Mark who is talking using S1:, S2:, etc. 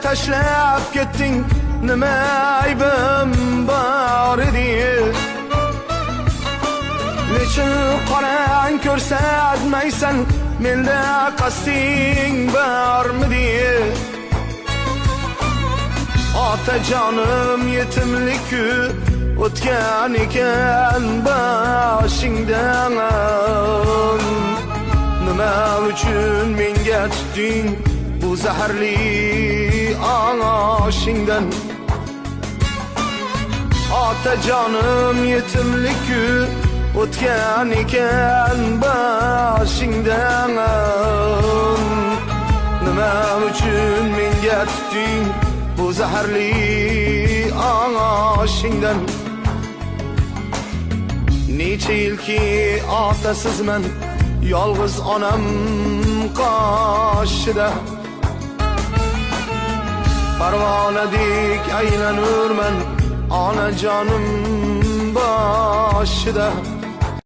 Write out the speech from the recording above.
S1: tashlab ketding, nima aybim bor edi? Nechun qorang ko'rsatmaysan, menda qasding bormidi? Otajonim yetimlik-ku o'tgan ekan boshingdan. Nima uchun menga tutding bu zaharli oshingdan? Otajonim yetimlik-ku o'tgan ekan boshingdan. Nima uchun menga tutding bu zaharli oshingdan? Necha yilki otasizman, yolg'iz onam qoshida. Parvonadek aylanurman onajonim boshida.